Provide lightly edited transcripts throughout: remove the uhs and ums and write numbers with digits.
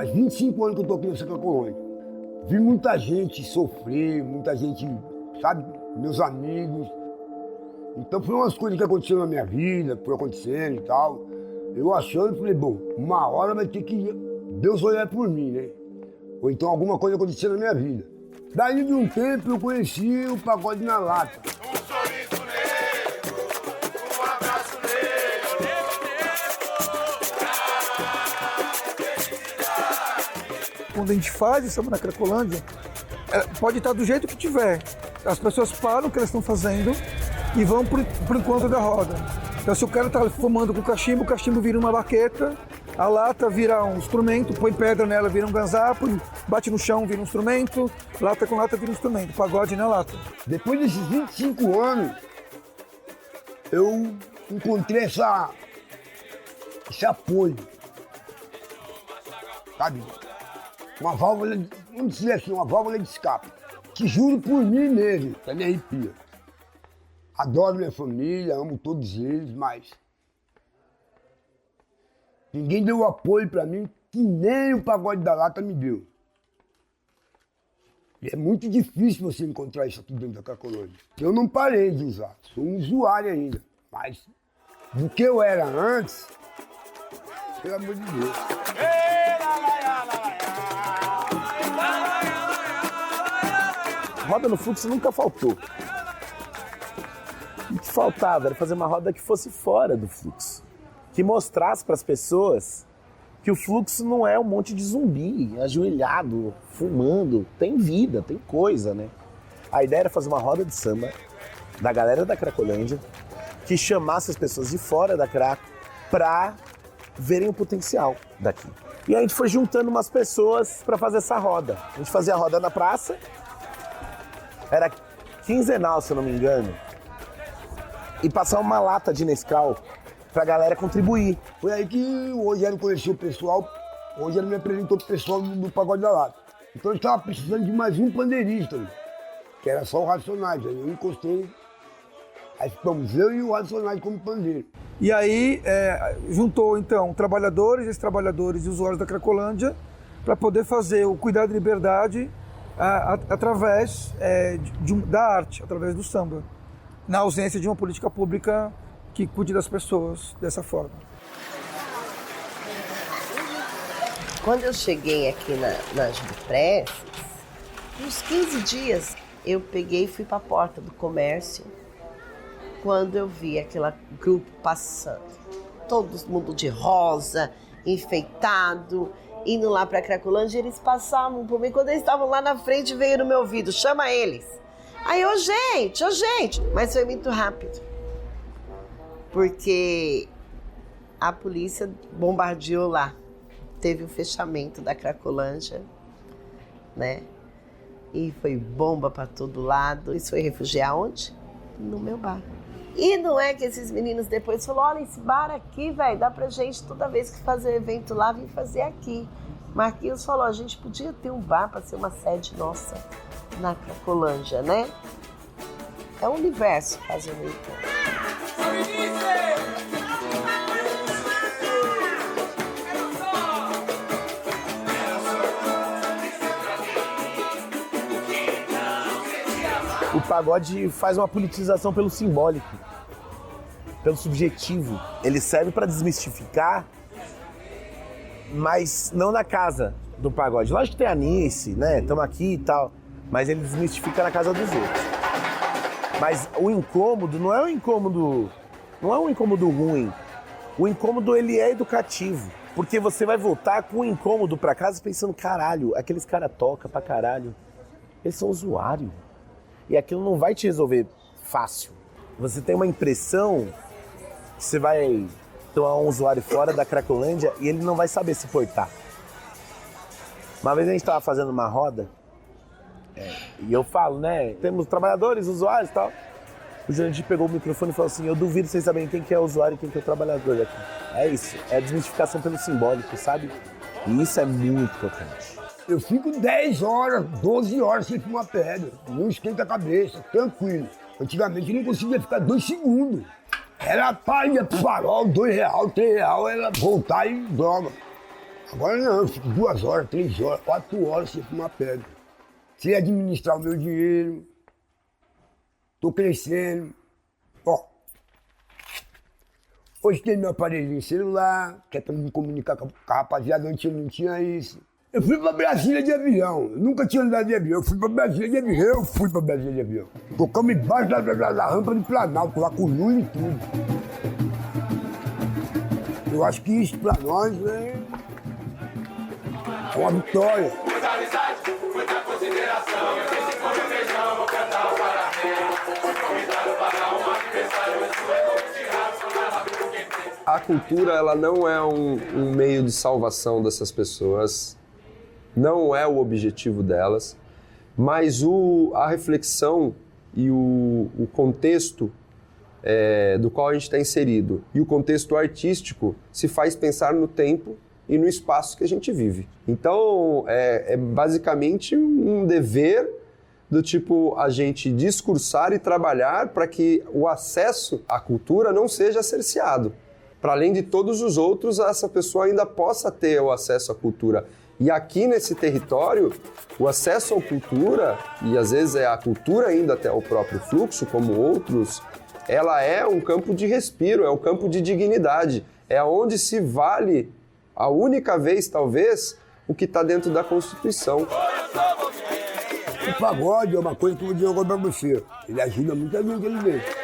Faz 25 anos que eu tô aqui nessa Cracolândia. Vi muita gente sofrer, muita gente, sabe, meus amigos. Então foi umas coisas que aconteceram na minha vida, que foi acontecendo e tal. Eu achando, falei, bom, uma hora vai ter que Deus olhar por mim, né? Ou então alguma coisa aconteceu na minha vida. Daí de um tempo eu conheci o Pagode na Lata. Um sorriso negro, um abraço negro. Quando a gente faz o samba na Cracolândia, pode estar do jeito que tiver. As pessoas param o que elas estão fazendo e vão pro encontro da roda. Então se o cara está fumando com o cachimbo vira uma baqueta, a lata vira um instrumento, põe pedra nela, vira um ganzapo, bate no chão, vira um instrumento, lata com lata vira um instrumento, pagode na lata. Depois desses 25 anos, eu encontrei esse apoio, sabe? Uma válvula, vamos dizer assim, uma válvula de escape. Que juro por mim mesmo, que me arrepia. Adoro minha família, amo todos eles, mas ninguém deu apoio pra mim que nem o Pagode da Lata me deu. E é muito difícil você encontrar isso aqui dentro da Cracolândia. Eu não parei de usar, sou um usuário ainda, mas do que eu era antes, pelo amor de Deus. Roda no fluxo nunca faltou. O que faltava era fazer uma roda que fosse fora do fluxo. Que mostrasse para as pessoas que o fluxo não é um monte de zumbi, ajoelhado, fumando. Tem vida, tem coisa, né? A ideia era fazer uma roda de samba da galera da Cracolândia que chamasse as pessoas de fora da Craco para verem o potencial daqui. E a gente foi juntando umas pessoas para fazer essa roda. A gente fazia a roda na praça, era quinzenal, se eu não me engano, e passar uma lata de Nescau pra galera contribuir. Foi aí que o Rogério conheceu o pessoal, o Rogério me apresentou pro pessoal do Pagode da Lata. Então eu estava precisando de mais um pandeirista, que era só o Racionais. Aí eu encostei, aí ficamos eu e o Racionais como pandeiro. E aí juntou então trabalhadores, ex-trabalhadores e usuários da Cracolândia para poder fazer o Cuidado de Liberdade através da arte, através do samba, na ausência de uma política pública que cuide das pessoas dessa forma. Quando eu cheguei aqui na Júlio Prestes, uns 15 dias, eu peguei e fui para a porta do comércio, quando eu vi aquele grupo passando, todo mundo de rosa, enfeitado, indo lá para a Cracolândia, eles passavam por mim, quando eles estavam lá na frente, veio no meu ouvido, chama eles. Aí, ô gente, mas foi muito rápido, porque a polícia bombardeou lá, teve o fechamento da Cracolândia, né? E foi bomba para todo lado. Isso foi refugiar onde? No meu bar. E não é que esses meninos depois falaram, olha, esse bar aqui, velho, dá pra gente toda vez que fazer evento lá, vir fazer aqui. Marquinhos falou, a gente podia ter um bar para ser uma sede nossa na Cracolândia, né? É o universo fazendo isso. O pagode faz uma politização pelo simbólico, pelo subjetivo. Ele serve para desmistificar, mas não na casa do pagode. Lógico que tem a Nice, né? Estamos aqui e tal, mas ele desmistifica na casa dos outros. Mas o incômodo não é um incômodo ruim. O incômodo, ele é educativo. Porque você vai voltar com o incômodo para casa pensando, caralho, aqueles caras tocam pra caralho. Eles são usuários. E aquilo não vai te resolver fácil. Você tem uma impressão que você vai tomar um usuário fora da Cracolândia e ele não vai saber se portar. Uma vez a gente estava fazendo uma roda, e eu falo, né, temos trabalhadores, usuários e tal. O gerente pegou o microfone e falou assim, eu duvido vocês saberem quem que é o usuário e quem que é o trabalhador aqui. É isso, é a desmistificação pelo simbólico, sabe? E isso é muito importante. Eu fico 10 horas, 12 horas sem fumar pedra, não esquenta a cabeça, tranquilo. Antigamente eu não conseguia ficar 2 segundos. Era palha, farol, R$2, R$3, era voltar e droga. Agora não, eu fico 2 horas, 3 horas, 4 horas sem fumar pedra. Sei administrar o meu dinheiro, tô crescendo. Ó, hoje tem meu aparelhinho celular, que é pra me comunicar com a rapaziada, antes eu não tinha isso. Eu fui pra Brasília de avião, eu nunca tinha andado de avião, eu fui pra Brasília de avião, Tocamos embaixo da rampa do Planalto, lá com Lula e tudo. Eu acho que isso pra nós é uma vitória. Muita amizade, muita consideração. Esse convivência, vou cantar o parabéns. Fui convidado para um aniversário, isso é novo de rato, A cultura, ela não é um meio de salvação dessas pessoas, não é o objetivo delas, mas a reflexão e o contexto do qual a gente está inserido e o contexto artístico se faz pensar no tempo e no espaço que a gente vive. Então, é basicamente um dever do tipo a gente discursar e trabalhar para que o acesso à cultura não seja cerceado. Para além de todos os outros, essa pessoa ainda possa ter o acesso à cultura. E aqui nesse território, o acesso à cultura, e às vezes é a cultura ainda até o próprio fluxo, como outros, ela é um campo de respiro, é um campo de dignidade, é onde se vale, a única vez talvez, o que está dentro da Constituição. O pagode é uma coisa que eu vou dizer agora pra você. Ele ajuda muita gente ali dentro.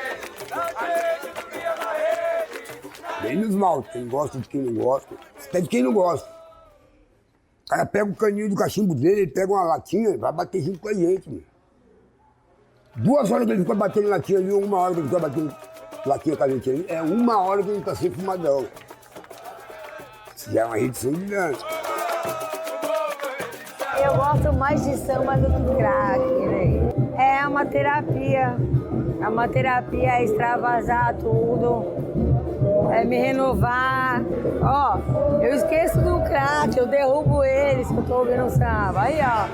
Bem nos mal, quem gosta de quem não gosta, até de quem não gosta. O cara pega o caninho do cachimbo dele, ele pega uma latinha e vai bater junto com a gente, meu. 2 horas que ele fica batendo latinha ali, 1 hora que ele fica batendo latinha com a gente ali, é 1 hora que ele tá sem fumadão. Isso já é uma redução de dano. Eu gosto mais de samba do que crack, né? É uma terapia. É uma terapia, é extravasar tudo. É me renovar. Ó, eu esqueço do crack, eu derrubo eles que eu tô ouvindo samba. Aí, ó.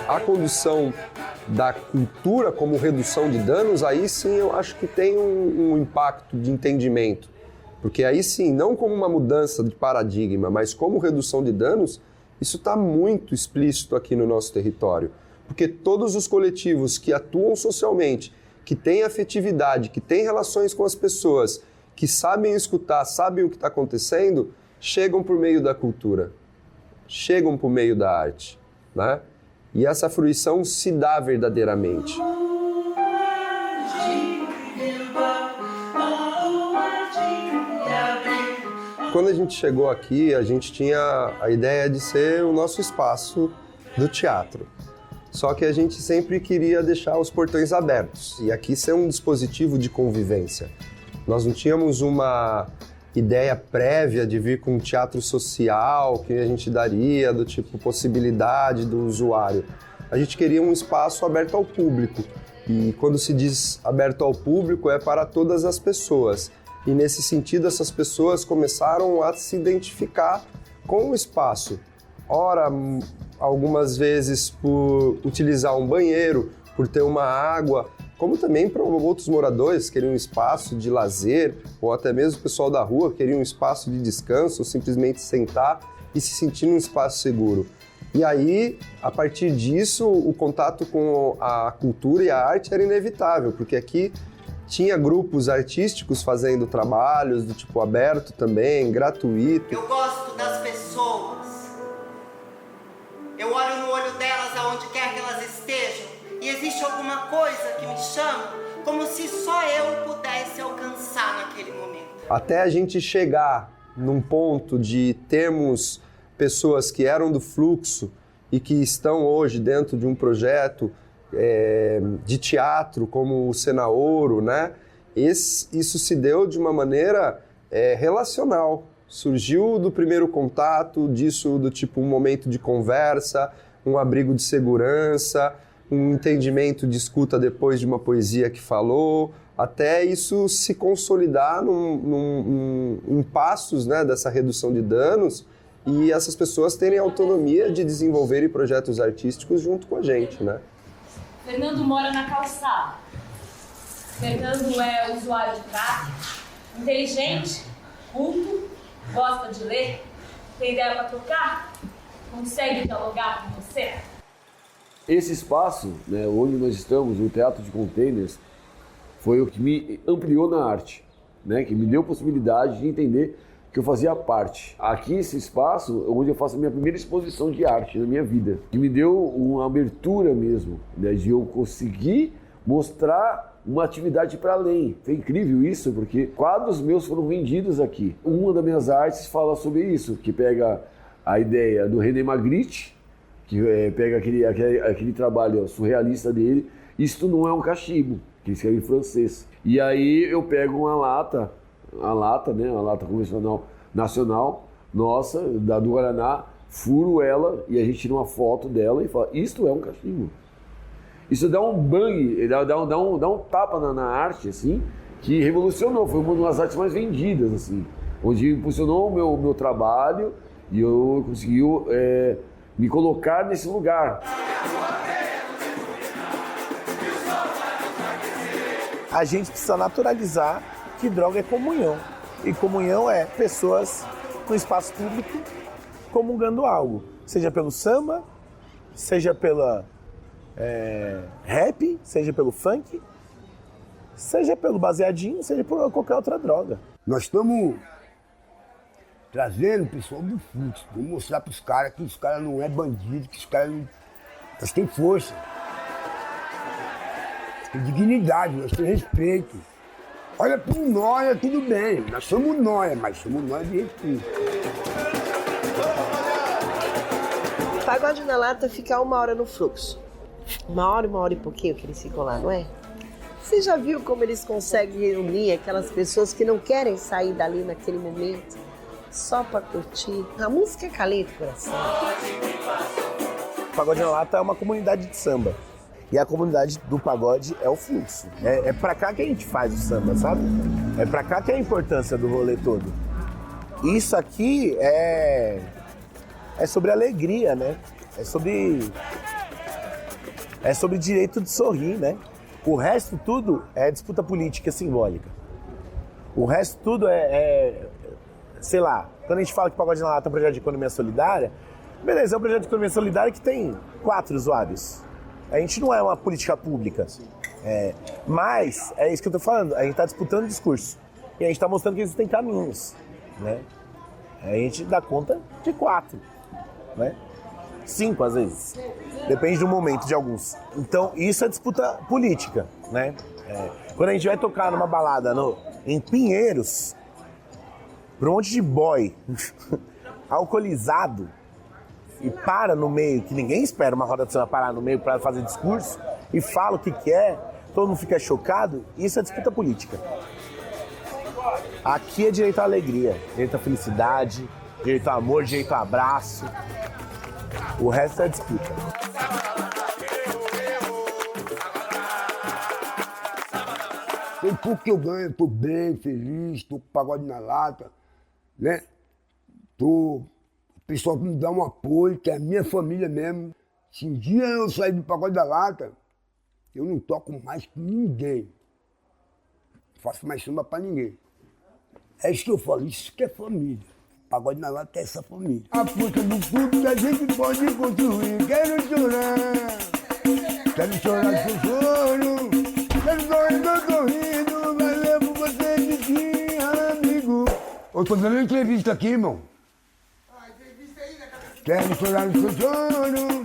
A condução da cultura como redução de danos, aí sim eu acho que tem um impacto de entendimento. Porque aí sim, não como uma mudança de paradigma, mas como redução de danos, isso está muito explícito aqui no nosso território. Porque todos os coletivos que atuam socialmente, que têm afetividade, que têm relações com as pessoas, que sabem escutar, sabem o que está acontecendo, chegam por meio da cultura, chegam por meio da arte, né? E essa fruição se dá verdadeiramente. Quando a gente chegou aqui, a gente tinha a ideia de ser o nosso espaço do teatro. Só que a gente sempre queria deixar os portões abertos e aqui ser um dispositivo de convivência. Nós não tínhamos uma ideia prévia de vir com um teatro social que a gente daria, do tipo possibilidade do usuário. A gente queria um espaço aberto ao público. E quando se diz aberto ao público é para todas as pessoas. E nesse sentido essas pessoas começaram a se identificar com o espaço. Ora, algumas vezes por utilizar um banheiro, por ter uma água, como também para outros moradores que queriam um espaço de lazer, ou até mesmo o pessoal da rua queria um espaço de descanso, ou simplesmente sentar e se sentir num espaço seguro. E aí, a partir disso, o contato com a cultura e a arte era inevitável, porque aqui tinha grupos artísticos fazendo trabalhos do tipo aberto também, gratuito. Eu gosto das pessoas. Eu olho no olho delas aonde quer que elas estejam e existe alguma coisa que me chama como se só eu pudesse alcançar naquele momento. Até a gente chegar num ponto de termos pessoas que eram do fluxo e que estão hoje dentro de um projeto de teatro como o Cenaouro, né? Isso se deu de uma maneira relacional. Surgiu do primeiro contato, disso do tipo um momento de conversa, um abrigo de segurança, um entendimento de escuta depois de uma poesia que falou, até isso se consolidar em passos, né, dessa redução de danos e essas pessoas terem autonomia de desenvolverem projetos artísticos junto com a gente, né? Fernando mora na calçada. Fernando é usuário de crack, inteligente, culto, gosta de ler, tem ideia para tocar, consegue dialogar com você. Esse espaço, né, onde nós estamos, o Teatro de Containers, foi o que me ampliou na arte, né, que me deu possibilidade de entender que eu fazia parte. Aqui, esse espaço, onde eu faço a minha primeira exposição de arte na minha vida, que me deu uma abertura mesmo, né, de eu conseguir mostrar uma atividade para além. Foi incrível isso, porque quadros meus foram vendidos aqui. Uma das minhas artes fala sobre isso, que pega a ideia do René Magritte, que pega aquele trabalho surrealista dele. Isto não é um cachimbo, que ele escreve em francês. E aí eu pego uma lata, né, uma lata convencional nacional, nossa, do Guaraná, furo ela e a gente tira uma foto dela e fala, isto é um cachimbo. Isso dá um bang, dá um tapa na arte, assim, que revolucionou, foi uma das artes mais vendidas, assim, onde impulsionou o meu trabalho e eu consegui me colocar nesse lugar. A gente precisa naturalizar que droga é comunhão. E comunhão é pessoas no espaço público comungando algo. Seja pelo samba, seja pela rap, seja pelo funk, seja pelo baseadinho, seja por qualquer outra droga. Nós estamos trazendo o pessoal do fluxo, vamos mostrar para os caras que os caras não é bandido, que os caras não... Nós temos força, nós temos dignidade, nós temos respeito. Olha para um nóia, tudo bem, nós somos nóia, mas somos nóia de respeito. Pagode na Lata fica 1 hora no fluxo. 1 hora e pouquinho que eles ficam lá, não é? Você já viu como eles conseguem reunir aquelas pessoas que não querem sair dali naquele momento? Só pra curtir. A música acalenta o coração. O Pagode na Lata é uma comunidade de samba. E a comunidade do pagode é o fluxo. É pra cá que a gente faz o samba, sabe? É pra cá que é a importância do rolê todo. Isso aqui é sobre alegria, né? É sobre direito de sorrir, né? O resto tudo é disputa política simbólica. O resto tudo sei lá, quando a gente fala que Pagode na Lata é um projeto de economia solidária, beleza, é um projeto de economia solidária que tem 4 usuários. A gente não é uma política pública. Mas, é isso que eu tô falando, a gente tá disputando discurso. E a gente tá mostrando que existem caminhos, né? A gente dá conta de 4, né? 5 às vezes. Depende do momento de alguns. Então, isso é disputa política, né? Quando a gente vai tocar numa balada em Pinheiros, pra um monte de boy alcoolizado e para no meio, que ninguém espera uma roda de samba parar no meio para fazer discurso e fala o que quer, todo mundo fica chocado, isso é disputa política. Aqui é direito à alegria, direito à felicidade, direito ao amor, direito ao abraço. O resto é disputa. Tem pouco que eu ganho, tô bem, feliz, tô com Pagode na Lata, né? O pessoal que me dá um apoio, que é a minha família mesmo. Se um dia eu sair do Pagode da Lata, eu não toco mais com ninguém. Não faço mais samba pra ninguém. É isso que eu falo, isso que é família. Pagode na Lata é essa família. A força do tudo que a gente pode construir. Quero chorar seu choro. Quero sorrindo, mas levo você de ti, amigo. Eu tô dando uma entrevista aqui, irmão. Quero chorar no seu choro.